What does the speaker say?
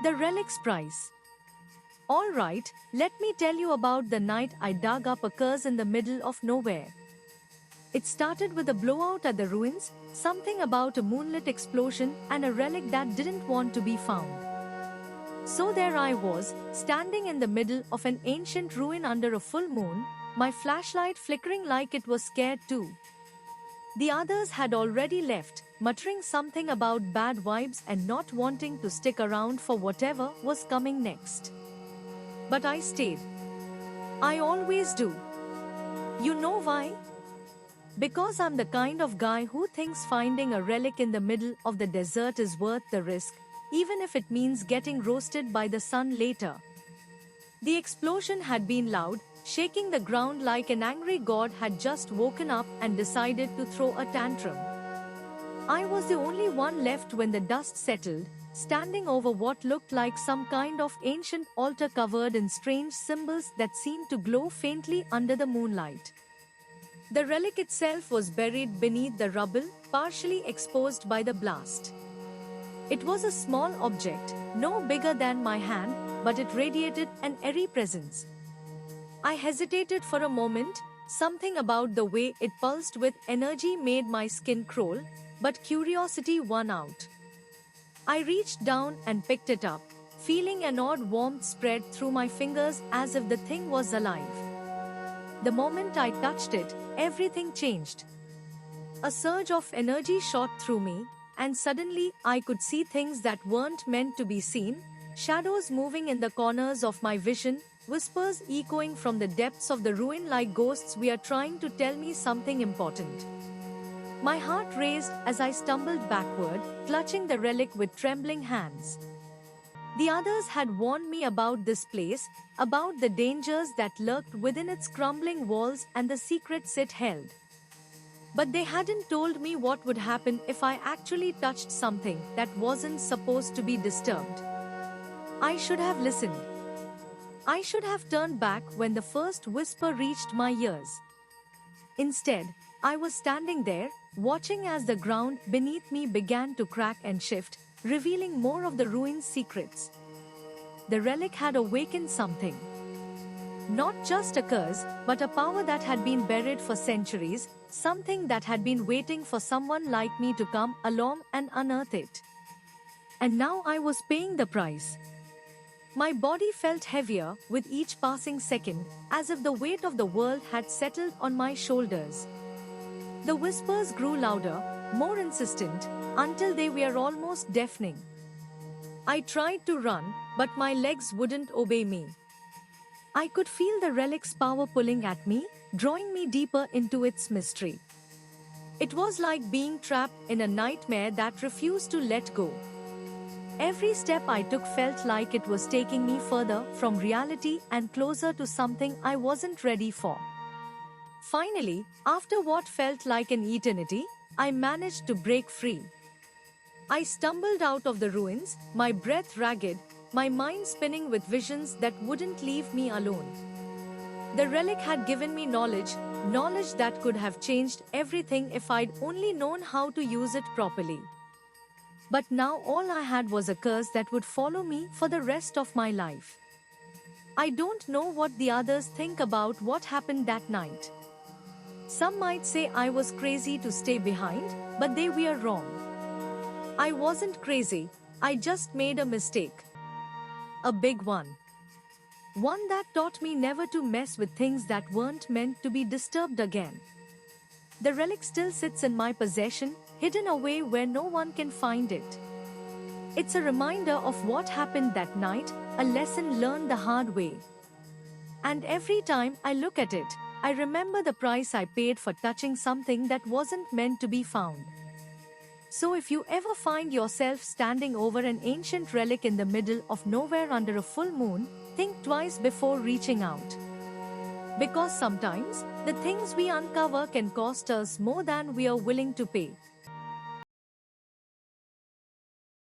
The relic's price. Alright, let me tell you about the night I dug up a curse in the middle of nowhere. It started with a blowout at the ruins, something about a moonlit explosion and a relic that didn't want to be found. So there I was, standing in the middle of an ancient ruin under a full moon, my flashlight flickering like it was scared too. The others had already left, muttering something about bad vibes and not wanting to stick around for whatever was coming next. But I stayed. I always do. You know why? Because I'm the kind of guy who thinks finding a relic in the middle of the desert is worth the risk, even if it means getting roasted by the sun later. The explosion had been loud, shaking the ground like an angry god had just woken up and decided to throw a tantrum. I was the only one left when the dust settled, standing over what looked like some kind of ancient altar covered in strange symbols that seemed to glow faintly under the moonlight. The relic itself was buried beneath the rubble, partially exposed by the blast. It was a small object, no bigger than my hand, but it radiated an eerie presence. I hesitated for a moment, something about the way it pulsed with energy made my skin crawl, but curiosity won out. I reached down and picked it up, feeling an odd warmth spread through my fingers as if the thing was alive. The moment I touched it, everything changed. A surge of energy shot through me, and suddenly I could see things that weren't meant to be seen, shadows moving in the corners of my vision, whispers echoing from the depths of the ruin like ghosts were trying to tell me something important. My heart raced as I stumbled backward, clutching the relic with trembling hands. The others had warned me about this place, about the dangers that lurked within its crumbling walls and the secrets it held. But they hadn't told me what would happen if I actually touched something that wasn't supposed to be disturbed. I should have listened. I should have turned back when the first whisper reached my ears. Instead, I was standing there, watching as the ground beneath me began to crack and shift, revealing more of the ruin's secrets. The relic had awakened something. Not just a curse, but a power that had been buried for centuries, something that had been waiting for someone like me to come along and unearth it. And now I was paying the price. My body felt heavier with each passing second, as if the weight of the world had settled on my shoulders. The whispers grew louder, more insistent, until they were almost deafening. I tried to run, but my legs wouldn't obey me. I could feel the relic's power pulling at me, drawing me deeper into its mystery. It was like being trapped in a nightmare that refused to let go. Every step I took felt like it was taking me further from reality and closer to something I wasn't ready for. Finally, after what felt like an eternity, I managed to break free. I stumbled out of the ruins, my breath ragged, my mind spinning with visions that wouldn't leave me alone. The relic had given me knowledge that could have changed everything if I'd only known how to use it properly. But now all I had was a curse that would follow me for the rest of my life. I don't know what the others think about what happened that night. Some might say I was crazy to stay behind, but they were wrong. I wasn't crazy, I just made a mistake. A big one. One that taught me never to mess with things that weren't meant to be disturbed again. The relic still sits in my possession, hidden away where no one can find it. It's a reminder of what happened that night, a lesson learned the hard way. And every time I look at it, I remember the price I paid for touching something that wasn't meant to be found. So if you ever find yourself standing over an ancient relic in the middle of nowhere under a full moon, think twice before reaching out. Because sometimes, the things we uncover can cost us more than we are willing to pay.